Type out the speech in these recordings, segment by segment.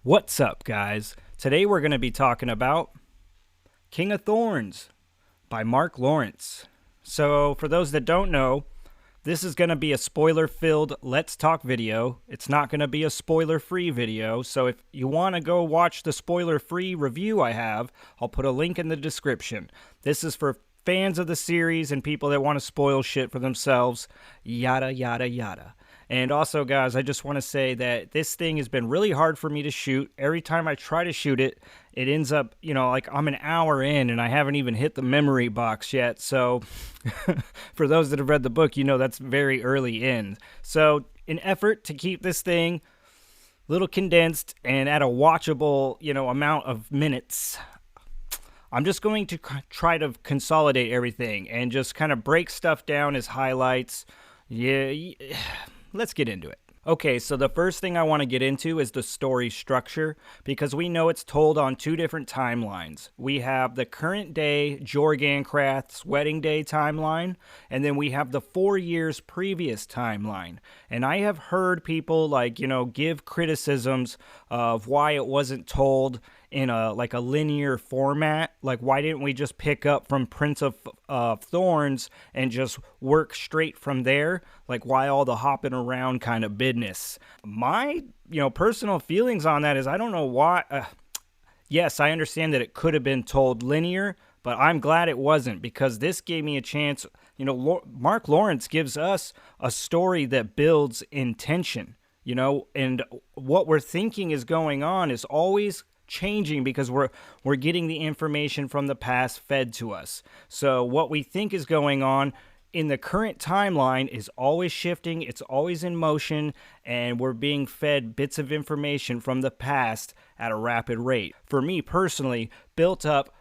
What's up, guys? Today we're going to be talking about King of Thorns by Mark Lawrence. So, for those that don't know, this is going to be a spoiler-filled Let's Talk video. It's not going to be a spoiler-free video, so if you want to go watch the spoiler-free review I have, I'll put a link in the description. This is for fans of the series and people that want to spoil shit for themselves, yada, yada, yada. And also, guys, I just want to say that this thing has been really hard for me to shoot. Every time I try to shoot it, it ends up, like I'm an hour in and I haven't even hit the memory box yet. So for those that have read the book, that's very early in. So in effort to keep this thing a little condensed and at a watchable, amount of minutes, I'm just going to try to consolidate everything and just kind of break stuff down as highlights. Yeah. Let's get into it. Okay, so the first thing I want to get into is the story structure, because we know it's told on two different timelines. We have the current day Jorg Ancrath's wedding day timeline, and then we have the 4 years previous timeline. And I have heard people give criticisms of why it wasn't told in a linear format. Like, why didn't we just pick up from Prince of Thorns and just work straight from there? Like, why all the hopping around kind of business? My, personal feelings on that is I don't know why. Yes, I understand that it could have been told linear, but I'm glad it wasn't, because this gave me a chance. Mark Lawrence gives us a story that builds in tension, and what we're thinking is going on is always changing because we're getting the information from the past fed to us. So what we think is going on in the current timeline is always shifting, it's always in motion, and we're being fed bits of information from the past at a rapid rate. For me personally, built up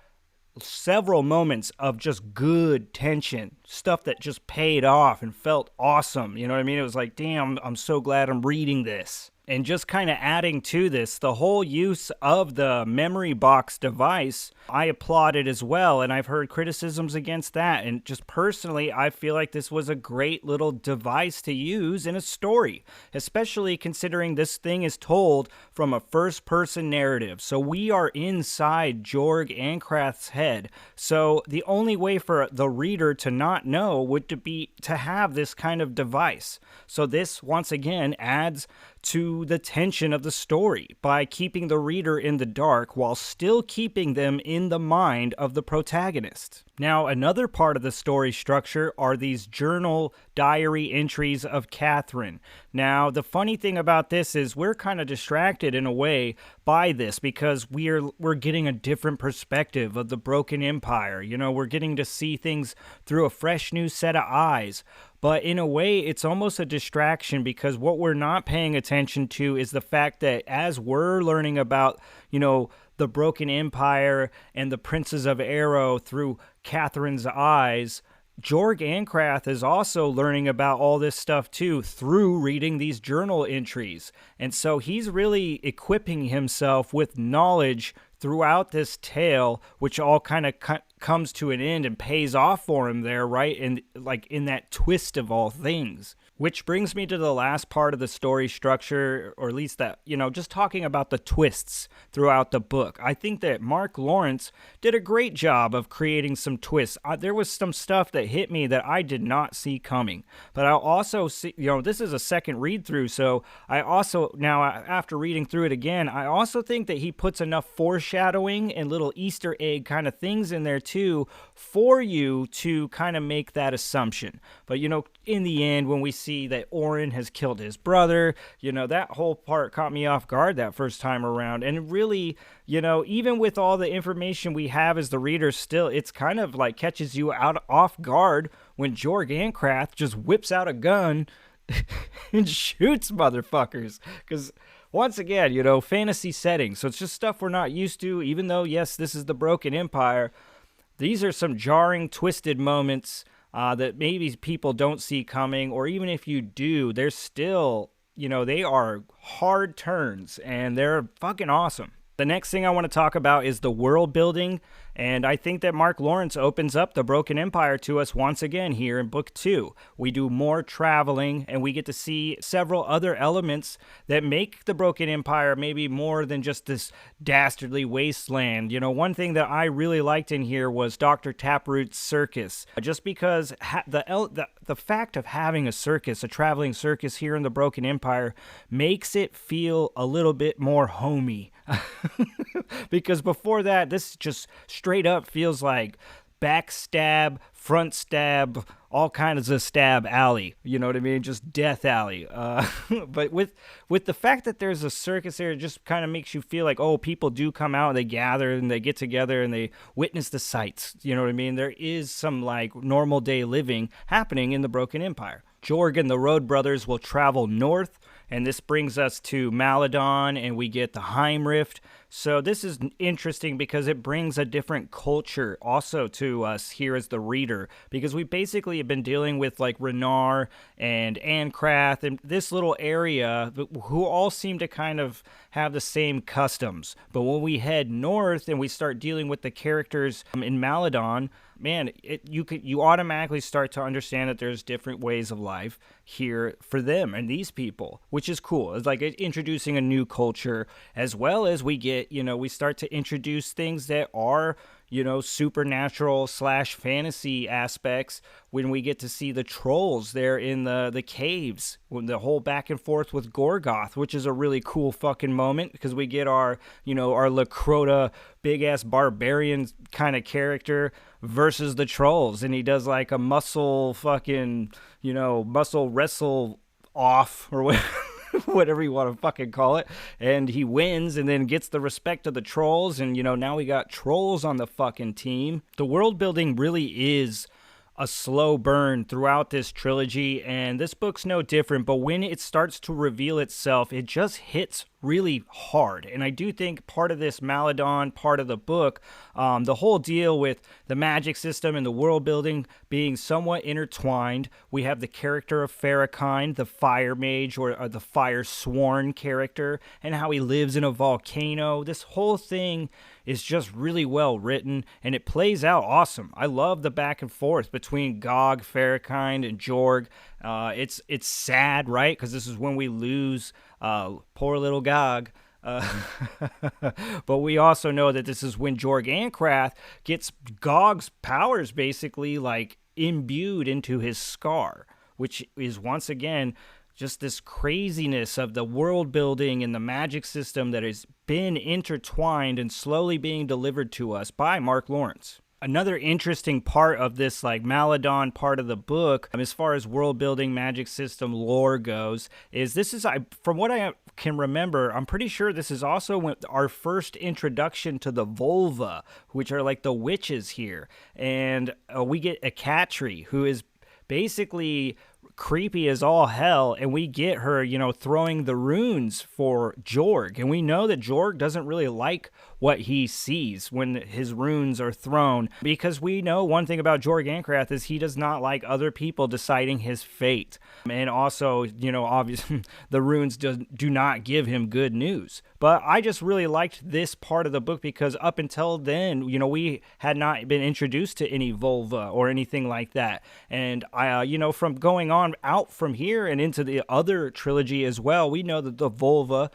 several moments of just good tension, stuff that just paid off and felt awesome. You know what I mean? It was like, damn, I'm so glad I'm reading this. And just kind of adding to this, the whole use of the memory box device, I applaud it as well. And I've heard criticisms against that. And just personally, I feel like this was a great little device to use in a story, especially considering this thing is told from a first-person narrative. So we are inside Jorg Ancrath's head. So the only way for the reader to not know would be to have this kind of device. So this, once again, adds to the tension of the story by keeping the reader in the dark while still keeping them in the mind of the protagonist. Now, another part of the story structure are these journal diary entries of Catherine. Now, the funny thing about this is we're kind of distracted in a way by this because we're getting a different perspective of the Broken Empire. We're getting to see things through a fresh new set of eyes. But in a way, it's almost a distraction because what we're not paying attention to is the fact that as we're learning about, the Broken Empire and the Princes of Arrow through Catherine's eyes, Jorg Ancrath is also learning about all this stuff too through reading these journal entries. And so he's really equipping himself with knowledge throughout this tale, which all kind of comes to an end and pays off for him there, right? And in that twist of all things. Which brings me to the last part of the story structure, or at least that, just talking about the twists throughout the book. I think that Mark Lawrence did a great job of creating some twists. There was some stuff that hit me that I did not see coming. But I'll also see, this is a second read through, so I also, now after reading through it again, I also think that he puts enough foreshadowing and little Easter egg kind of things in there too for you to kind of make that assumption. But, in the end, when we see that Oren has killed his brother, that whole part caught me off guard that first time around. And really, even with all the information we have as the reader, still, it's kind of like catches you off guard when Jorg Ancrath just whips out a gun and shoots motherfuckers. Because once again, fantasy setting. So it's just stuff we're not used to, even though, yes, this is the Broken Empire. These are some jarring, twisted moments that maybe people don't see coming, or even if you do, they're still, they are hard turns, and they're fucking awesome. The next thing I want to talk about is the world building And I think that Mark Lawrence opens up the Broken Empire to us once again here in book 2. We do more traveling, and we get to see several other elements that make the Broken Empire maybe more than just this dastardly wasteland. One thing that I really liked in here was Dr. Taproot's circus. Just because the fact of having a circus, a traveling circus here in the Broken Empire, makes it feel a little bit more homey. Because before that, this just straight up feels like backstab, front stab, all kinds of stab alley. You know what I mean? Just death alley. But with the fact that there's a circus there, it just kind of makes you feel like, oh, people do come out and they gather and they get together and they witness the sights. You know what I mean? There is some like normal day living happening in the Broken Empire. Jorg and the Road Brothers will travel north, and this brings us to Maladon, and we get the Heimrift. So this is interesting because it brings a different culture also to us here as the reader, because we basically have been dealing with like Renar and Ancrath and this little area who all seem to kind of have the same customs. But when we head north and we start dealing with the characters in Maladon, man, you automatically start to understand that there's different ways of life here for them and these people, which is cool. It's like introducing a new culture, as well as we start to introduce things that are, supernatural / fantasy aspects when we get to see the trolls there in the caves, when the whole back and forth with Gorgoth, which is a really cool fucking moment because we get our Lacrota big ass barbarian kind of character versus the trolls, and he does like a muscle wrestle off or whatever. Whatever you want to fucking call it, and he wins and then gets the respect of the trolls, and now we got trolls on the fucking team. The world building really is a slow burn throughout this trilogy, and this book's no different, but when it starts to reveal itself, it just hits really hard. And I do think part of this Maladon part of the book, the whole deal with the magic system and the world building being somewhat intertwined. We have the character of Farrakhan, the fire mage or the fire sworn character, and how he lives in a volcano. This whole thing is just really well written, and it plays out awesome. I love the back and forth between Gog, Farrakhan, and Jorg. It's sad, right? Because this is when we lose poor little Gog. But we also know that this is when Jorg Ancrath gets Gog's powers basically like imbued into his scar, which is once again just this craziness of the world building and the magic system that has been intertwined and slowly being delivered to us by Mark Lawrence. Another interesting part of this like Maladon part of the book, as far as world building, magic system, lore goes, is from what I can remember, I'm pretty sure this is also our first introduction to the Volva, which are like the witches here. And we get Akatri, who is basically creepy as all hell, and we get her, throwing the runes for Jorg, and we know that Jorg doesn't really like what he sees when his runes are thrown, because we know one thing about Jorg Ancrath is he does not like other people deciding his fate, and also, obviously, the runes do not give him good news. But I just really liked this part of the book because up until then, we had not been introduced to any Volva or anything like that. And from going on out from here and into the other trilogy as well, we know that the Volva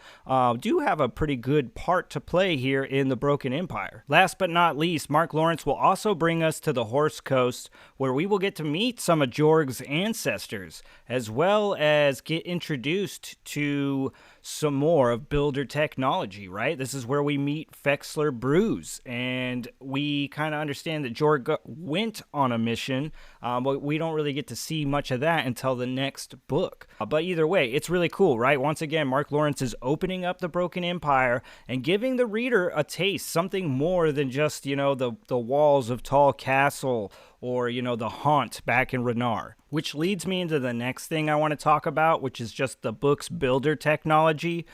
do have a pretty good part to play here in the Broken Empire. Last but not least, Mark Lawrence will also bring us to the Horse Coast, where we will get to meet some of Jorg's ancestors, as well as get introduced to some more of builder technology, right? This is where we meet Fexler Bruise, and we kind of understand that Jorg went on a mission, but we don't really get to see much of that until the next book. But either way, it's really cool, right? Once again, Mark Lawrence is opening up the Broken Empire and giving the reader a taste, something more than just, the walls of Tall Castle or, the haunt back in Renar. Which leads me into the next thing I want to talk about, which is just the book's builder technology.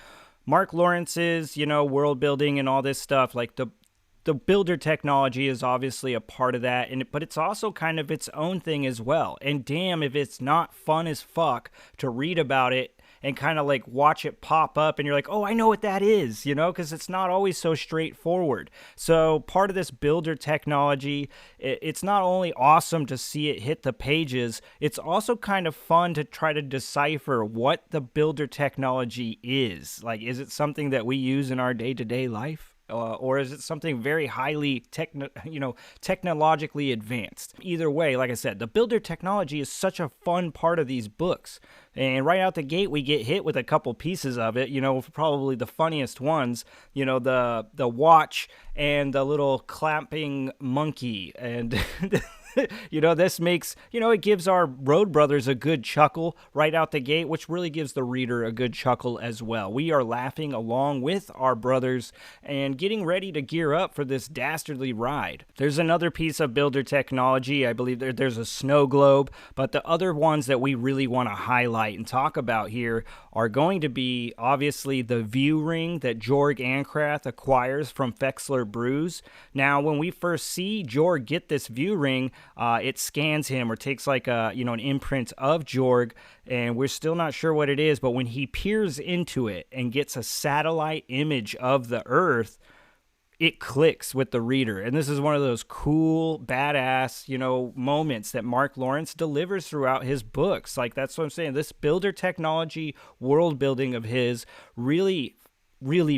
Mark Lawrence's, world building and all this stuff, like the builder technology is obviously a part of that, but it's also kind of its own thing as well. And damn if it's not fun as fuck to read about it and kind of like watch it pop up and you're like, oh, I know what that is, because it's not always so straightforward. So part of this builder technology, it's not only awesome to see it hit the pages, it's also kind of fun to try to decipher what the builder technology is. Like, is it something that we use in our day-to-day life? Or is it something very highly technologically advanced? Either way, like I said, the builder technology is such a fun part of these books. And right out the gate, we get hit with a couple pieces of it, probably the funniest ones, the watch and the little clapping monkey. And this makes, it gives our road brothers a good chuckle right out the gate, which really gives the reader a good chuckle as well. We are laughing along with our brothers and getting ready to gear up for this dastardly ride. There's another piece of builder technology. I believe there's a snow globe, but the other ones that we really want to highlight and talk about here are going to be obviously the view ring that Jorg Ancrath acquires from Fexler Brews. Now, when we first see Jorg get this view ring, it scans him or takes like an imprint of Jorg, and we're still not sure what it is, but when he peers into it and gets a satellite image of the Earth, it clicks with the reader. And this is one of those cool, badass, moments that Mark Lawrence delivers throughout his books. Like, that's what I'm saying. This builder technology, world building of his really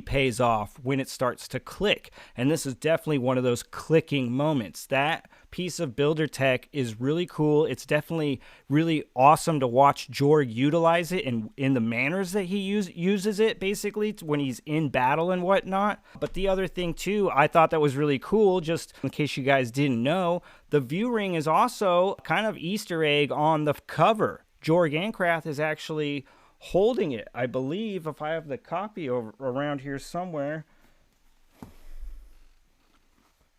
pays off when it starts to click. And this is definitely one of those clicking moments. That piece of builder tech is really cool. It's definitely really awesome to watch Jorg utilize it in the manners that he uses it, basically, when he's in battle and whatnot. But the other thing, too, I thought that was really cool, just in case you guys didn't know, the view ring is also kind of Easter egg on the cover. Jorg Ancrath is actually holding it, I believe, if I have the copy around here somewhere.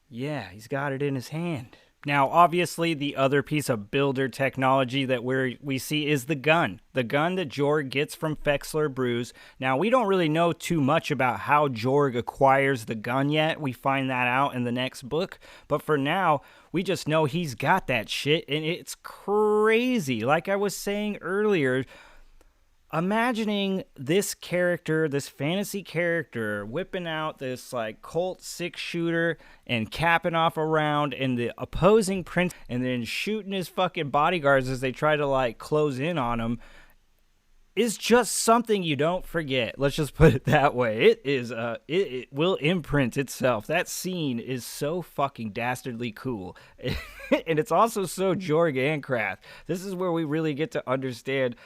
Yeah, he's got it in his hand. Now, obviously, the other piece of builder technology that we see is the gun that Jorg gets from Fexler Brews. Now, we don't really know too much about how Jorg acquires the gun yet. We find that out in the next book. But for now, we just know he's got that shit, and it's crazy. Like I was saying earlier, imagining this character, this fantasy character, whipping out this like Colt 6-shooter and capping off a round in the opposing prince and then shooting his fucking bodyguards as they try to like close in on him is just something you don't forget. Let's just put it that way. It will imprint itself. That scene is so fucking dastardly cool. And it's also so Jorg Ancrath. This is where we really get to understand,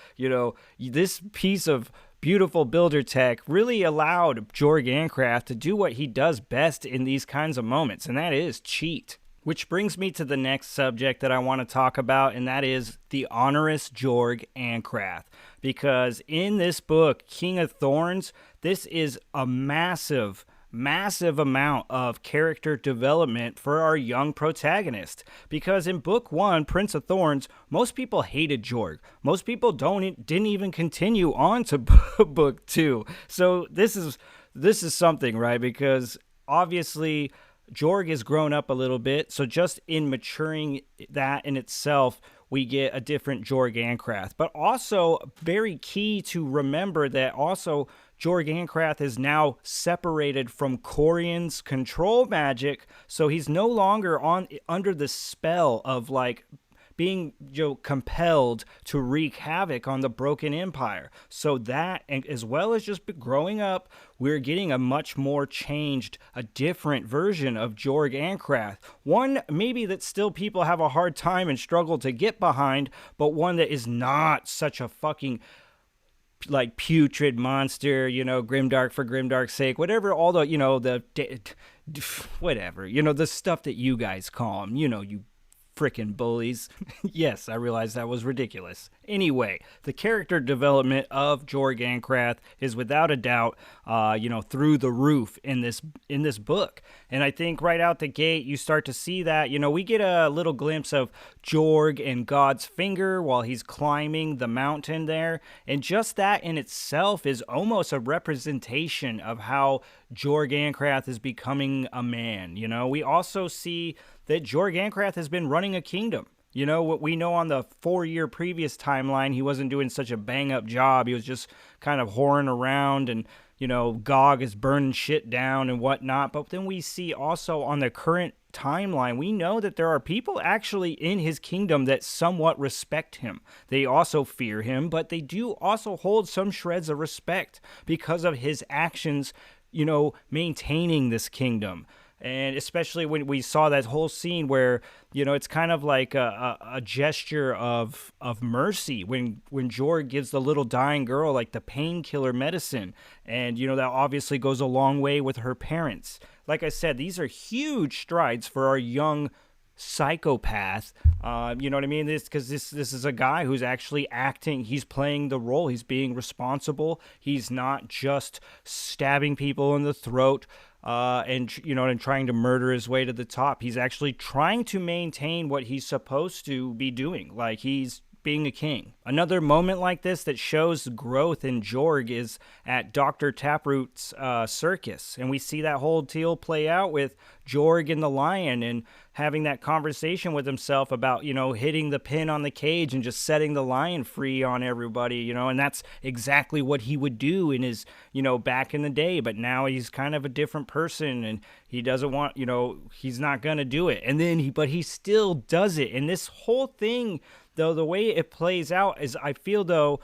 this piece of beautiful builder tech really allowed Jorg Ancrath to do what he does best in these kinds of moments, and that is cheat. Which brings me to the next subject that I want to talk about, and that is the onerous Jorg Ancrath. Because in this book, King of Thorns, this is a massive amount of character development for our young protagonist. Because in book 1, Prince of Thorns, most people hated Jorg. Most people didn't even continue on to book 2. So this is something, right? Because obviously Jorg has grown up a little bit, so just in maturing that in itself, we get a different Jorg Ancrath. But also, very key to remember that also Jorg Ancrath is now separated from Corian's control magic, so he's no longer under the spell of like being compelled to wreak havoc on the Broken Empire. So that, and as well as just growing up, we're getting a much more changed, a different version of Jorg Ancrath. One maybe that still people have a hard time and struggle to get behind, but one that is not such a fucking like putrid monster, grimdark for grimdark's sake, whatever, all the, whatever, the stuff that you guys call him, you frickin' bullies. Yes, I realize that was ridiculous. Anyway, the character development of Jorg Ancrath is without a doubt, through the roof in this book. And I think right out the gate, you start to see that, we get a little glimpse of Jorg and God's finger while he's climbing the mountain there. And just that in itself is almost a representation of how Jorg Ancrath is becoming a man. We also see that Jorg Ancrath has been running a kingdom. You know, what we know on the 4-year previous timeline, he wasn't doing such a bang-up job. He was just kind of whoring around, and, you know, Gog is burning shit down and whatnot. But then we see also on the current timeline, we know that there are people actually in his kingdom that somewhat respect him. They also fear him, but they do also hold some shreds of respect because of his actions, you know, maintaining this kingdom. And especially when we saw that whole scene where, you know, it's kind of like a gesture of mercy when Jorg gives the little dying girl like the painkiller medicine. And, you know, that obviously goes a long way with her parents. Like I said, these are huge strides for our young psychopath. You know what I mean? Because this is a guy who's actually acting. He's playing the role. He's being responsible. He's not just stabbing people in the throat. And, you know, and trying to murder his way to the top. He's actually trying to maintain what he's supposed to be doing. Like, he's being a king. Another moment like this that shows growth in Jorg is at Dr. Taproot's circus. And we see that whole deal play out with Jorg and the lion and having that conversation with himself about, you know, hitting the pin on the cage and just setting the lion free on everybody, you know, and that's exactly what he would do in his, you know, back in the day. But now he's kind of a different person and he doesn't want, you know, he's not going to do it. And then but he still does it. And this whole thing, though, the way it plays out is, I feel, though,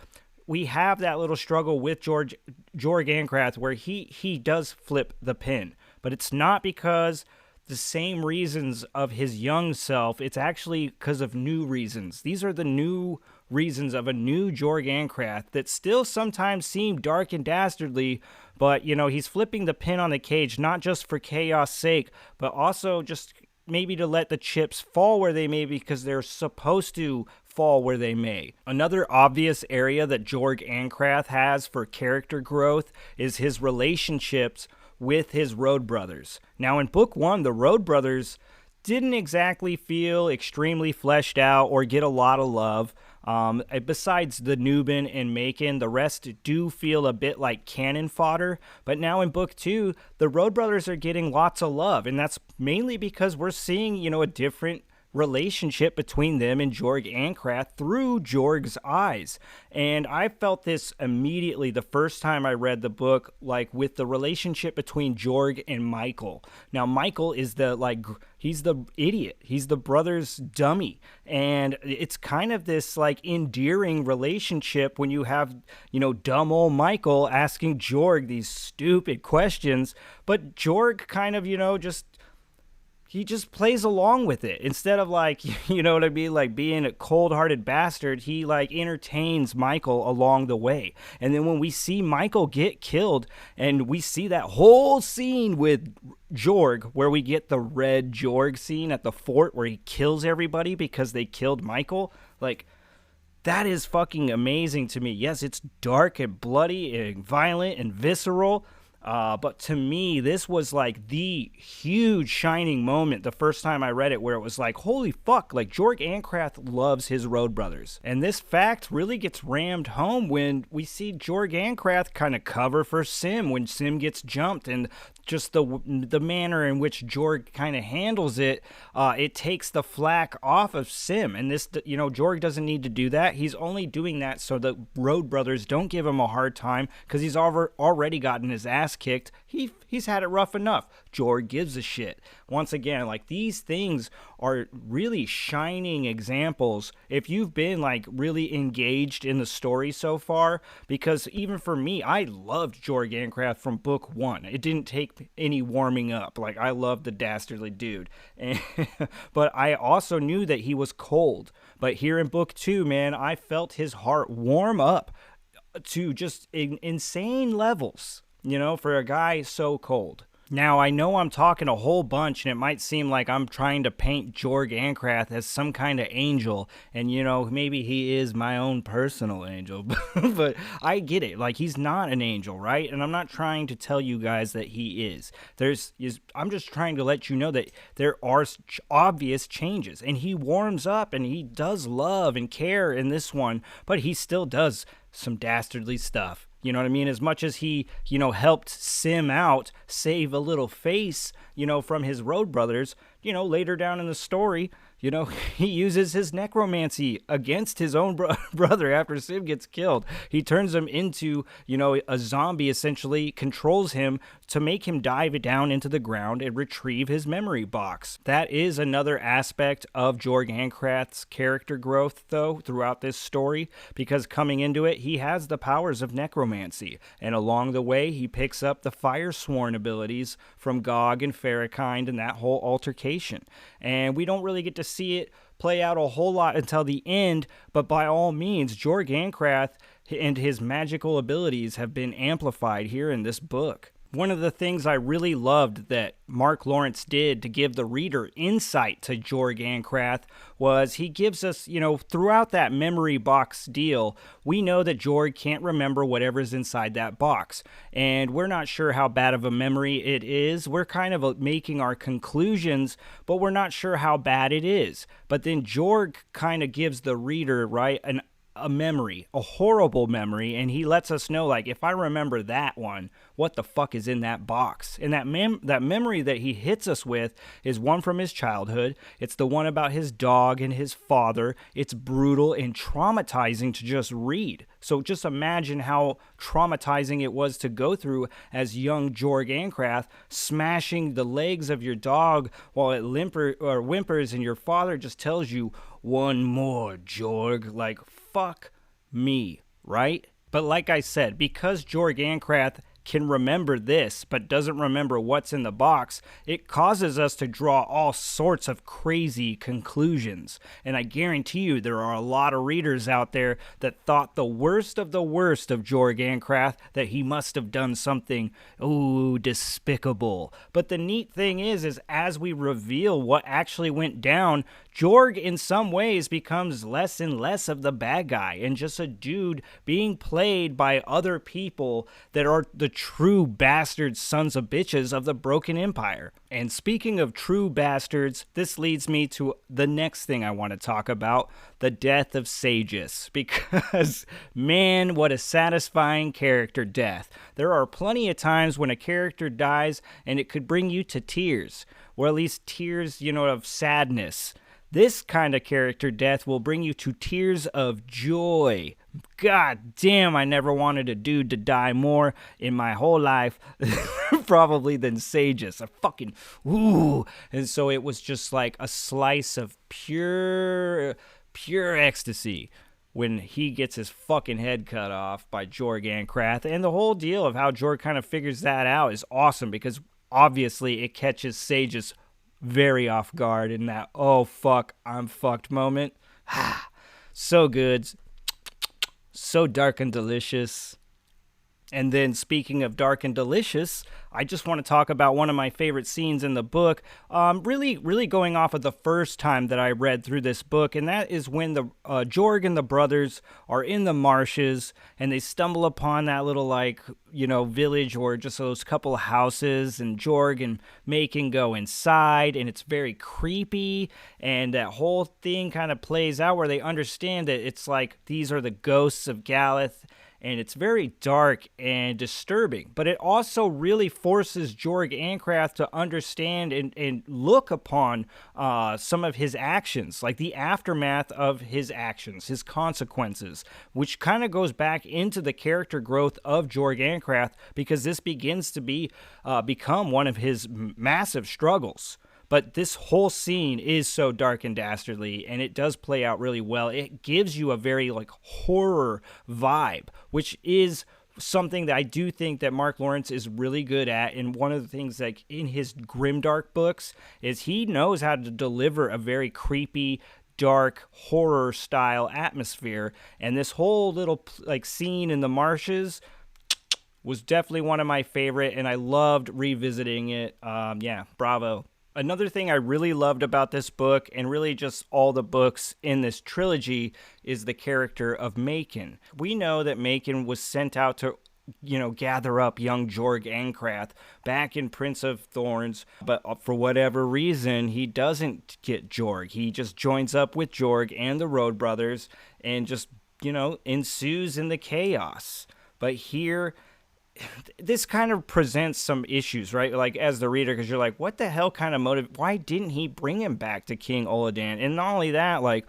we have that little struggle with Jorg Ancrath where he does flip the pin. But it's not because the same reasons of his young self. It's actually because of new reasons. These are the new reasons of a new Jorg Ancrath that still sometimes seem dark and dastardly, but, you know, he's flipping the pin on the cage, not just for chaos' sake, but also just maybe to let the chips fall where they may because they're supposed to fall where they may. Another obvious area that Jorg Ancrath has for character growth is his relationships with his Road Brothers. Now, in Book 1, the Road Brothers didn't exactly feel extremely fleshed out or get a lot of love. Besides the Nuban and Macon, the rest do feel a bit like cannon fodder. But now in Book 2, the Road Brothers are getting lots of love, and that's mainly because we're seeing, you know, a different relationship between them and Jorg Ancrath through Jorg's eyes. And I felt this immediately the first time I read the book, like with the relationship between Jorg and Michael. Now, Michael is he's the idiot. He's the brother's dummy. And it's kind of this like endearing relationship when you have, you know, dumb old Michael asking Jorg these stupid questions, but Jorg kind of, you know, he just plays along with it. Instead of like, you know what I mean, like being a cold-hearted bastard, he like entertains Michael along the way. And then when we see Michael get killed, and we see that whole scene with Jorg, where we get the red Jorg scene at the fort where he kills everybody because they killed Michael, like, that is fucking amazing to me. Yes, it's dark and bloody and violent and visceral, but to me, this was like the huge shining moment the first time I read it, where it was like, holy fuck, like Jorg Ancrath loves his Road Brothers. And this fact really gets rammed home when we see Jorg Ancrath kind of cover for Sim when Sim gets jumped, and just the manner in which Jorg kind of handles it, it takes the flack off of Sim. And this, you know, Jorg doesn't need to do that. He's only doing that so the Road Brothers don't give him a hard time, because he's already gotten his ass kicked. He's had it rough enough. Jorg gives a shit. Once again, like, these things are really shining examples if you've been like really engaged in the story so far, because even for me, I loved Jorg Ancrath from book 1. It didn't take any warming up. Like, I loved the dastardly dude, but I also knew that he was cold. But here in book 2, man, I felt his heart warm up to just insane levels, you know, for a guy so cold. Now, I know I'm talking a whole bunch, and it might seem like I'm trying to paint Jorg Ancrath as some kind of angel, and, you know, maybe he is my own personal angel, but I get it. Like, he's not an angel, right? And I'm not trying to tell you guys that he is. I'm just trying to let you know that there are obvious changes, and he warms up, and he does love and care in this one, but he still does some dastardly stuff. You know what I mean? As much as he, helped Sim out, save a little face, from his road brothers, later down in the story, he uses his necromancy against his own brother after Sim gets killed. He turns him into, a zombie, essentially controls him to make him dive down into the ground and retrieve his memory box. That is another aspect of Jorg Ancrath's character growth, though, throughout this story, because coming into it, he has the powers of necromancy, and along the way, he picks up the Firesworn abilities from Gog and Farrakhind and that whole altercation. And we don't really get to see it play out a whole lot until the end, but by all means, Jorg Ancrath and his magical abilities have been amplified here in this book. One of the things I really loved that Mark Lawrence did to give the reader insight to Jorg Ancrath was he gives us, throughout that memory box deal, we know that Jorg can't remember whatever's inside that box. And we're not sure how bad of a memory it is. We're kind of making our conclusions, but we're not sure how bad it is. But then Jorg kind of gives the reader, right, a memory, a horrible memory, and he lets us know, like, if I remember that one, what the fuck is in that box? And that memory that he hits us with is one from his childhood. It's the one about his dog and his father. It's brutal and traumatizing to just read. So just imagine how traumatizing it was to go through as young Jorg Ancrath, smashing the legs of your dog while it whimpers, and your father just tells you, "One more, Jorg." Like, fuck me, right? But like I said, because Jorg Ancrath can remember this but doesn't remember what's in the box, it causes us to draw all sorts of crazy conclusions. And I guarantee you there are a lot of readers out there that thought the worst of Jorg Ancrath, that he must have done something, despicable. But the neat thing is as we reveal what actually went down, Jorg in some ways becomes less and less of the bad guy and just a dude being played by other people that are the true bastard sons of bitches of the Broken Empire. And speaking of true bastards, this leads me to the next thing I want to talk about, the death of Sages. Because, man, what a satisfying character death. There are plenty of times when a character dies and it could bring you to tears, or at least tears, of sadness. This kind of character death will bring you to tears of joy. God damn, I never wanted a dude to die more in my whole life, probably, than Sages. And so it was just like a slice of pure ecstasy when he gets his fucking head cut off by Jorg Ancrath. And the whole deal of how Jorg kind of figures that out is awesome, because obviously it catches Sages very off guard in that, oh fuck, I'm fucked moment. So good. So dark and delicious. And then, speaking of dark and delicious, I just want to talk about one of my favorite scenes in the book, really going off of the first time that I read through this book, and that is when the Jorg and the brothers are in the marshes, and they stumble upon that little, village or just those couple of houses, and Jorg and Macon go inside, and it's very creepy, and that whole thing kind of plays out where they understand that it's like these are the ghosts of Galeth, and it's very dark and disturbing. But it also really forces Jorg Ancrath to understand and look upon some of his actions, like the aftermath of his actions, his consequences, which kind of goes back into the character growth of Jorg Ancrath, because this begins to become one of his massive struggles. But this whole scene is so dark and dastardly, and it does play out really well. It gives you a very horror vibe, which is something that I do think that Mark Lawrence is really good at. And one of the things in his grimdark books is he knows how to deliver a very creepy, dark horror style atmosphere. And this whole little scene in the marshes was definitely one of my favorite, and I loved revisiting it. Bravo. Another thing I really loved about this book, and really just all the books in this trilogy, is the character of Macon. We know that Macon was sent out to, gather up young Jorg Ancrath back in Prince of Thorns, but for whatever reason, he doesn't get Jorg. He just joins up with Jorg and the Road Brothers and just, ensues in the chaos. But here, this kind of presents some issues, right? Like, as the reader, because you're like, what the hell kind of motive? Why didn't he bring him back to King Oladan? And not only that, like,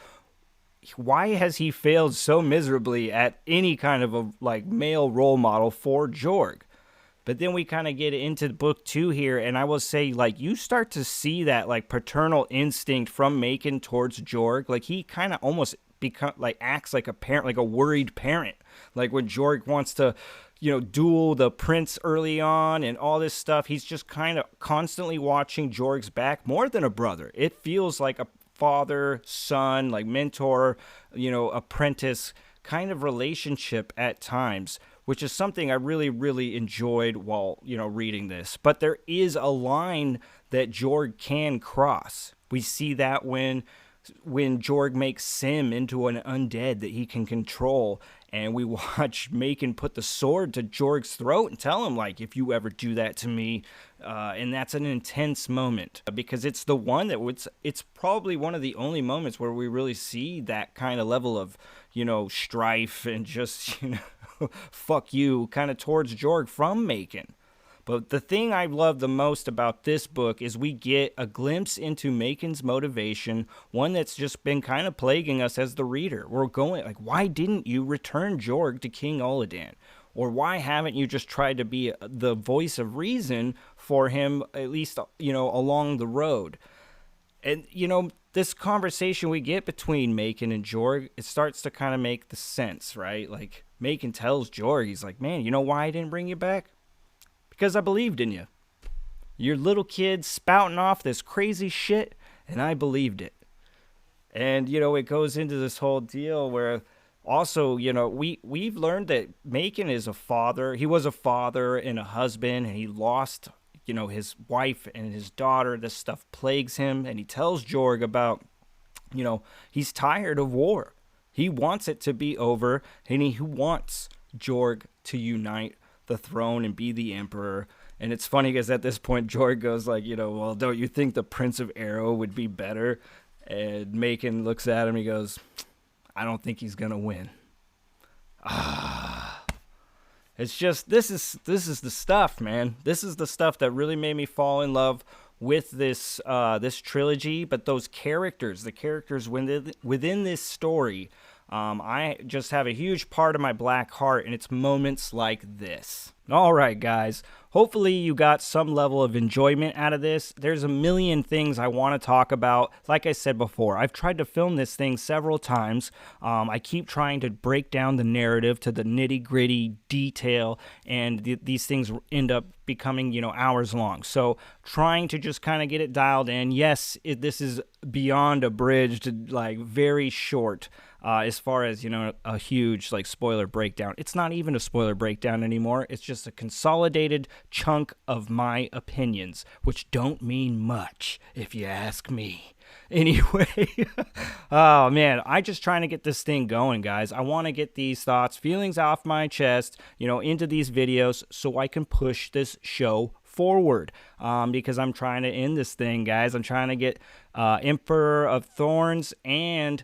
why has he failed so miserably at any kind of a like male role model for Jorg? But then we kind of get into book 2 here, and I will say, like, you start to see that like paternal instinct from Macon towards Jorg. Like, he kind of almost acts like a parent, like a worried parent. Like when Jorg wants to, duel the prince early on and all this stuff, he's just kind of constantly watching Jorg's back more than a brother. It feels like a father, son, like mentor, apprentice kind of relationship at times, which is something I really, really enjoyed while, reading this. But there is a line that Jorg can cross. We see that when Jorg makes Sim into an undead that he can control, and we watch Macon put the sword to Jorg's throat and tell him, like, if you ever do that to me, and that's an intense moment, because it's the one that it's probably one of the only moments where we really see that kind of level of, strife and just, fuck you kind of towards Jorg from Macon. But the thing I love the most about this book is we get a glimpse into Macon's motivation, one that's just been kind of plaguing us as the reader. We're going, like, why didn't you return Jorg to King Oladan? Or why haven't you just tried to be the voice of reason for him, at least, along the road? And, this conversation we get between Macon and Jorg, it starts to kind of make the sense, right? Like, Macon tells Jorg, he's like, man, you know why I didn't bring you back? Because I believed in you. Your little kid spouting off this crazy shit, and I believed it. And, it goes into this whole deal where also, we've learned that Macon is a father. He was a father and a husband, and he lost, his wife and his daughter. This stuff plagues him, and he tells Jorg about, he's tired of war. He wants it to be over, and he wants Jorg to unite the throne and be the emperor. And it's funny because at this point Jorg goes like, well, don't you think the Prince of Arrow would be better? And Macon looks at him, he goes, I don't think he's gonna win. It's just, this is the stuff, man. This is the stuff that really made me fall in love with this this trilogy. But those characters, the characters within this story, I just have a huge part of my black heart, and it's moments like this. All right, guys. Hopefully you got some level of enjoyment out of this. There's a million things I want to talk about. Like I said before, I've tried to film this thing several times. I keep trying to break down the narrative to the nitty-gritty detail, and these things end up becoming, hours long. So trying to just kind of get it dialed in. Yes, this is beyond abridged, like very short. As far as, a huge, like, spoiler breakdown. It's not even a spoiler breakdown anymore. It's just a consolidated chunk of my opinions, which don't mean much, if you ask me. Anyway, oh, man, I'm just trying to get this thing going, guys. I want to get these thoughts, feelings off my chest, into these videos so I can push this show forward, because I'm trying to end this thing, guys. I'm trying to get Emperor of Thorns and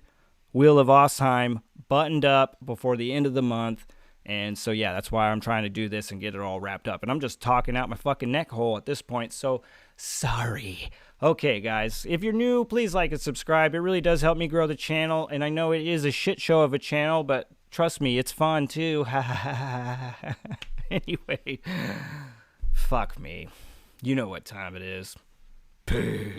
Wheel of Ostheim buttoned up before the end of the month. And so, yeah, that's why I'm trying to do this and get it all wrapped up. And I'm just talking out my fucking neck hole at this point, so sorry. Okay, guys, if you're new, please like and subscribe. It really does help me grow the channel. And I know it is a shit show of a channel, but trust me, it's fun too. Anyway, fuck me. You know what time it is. Peace.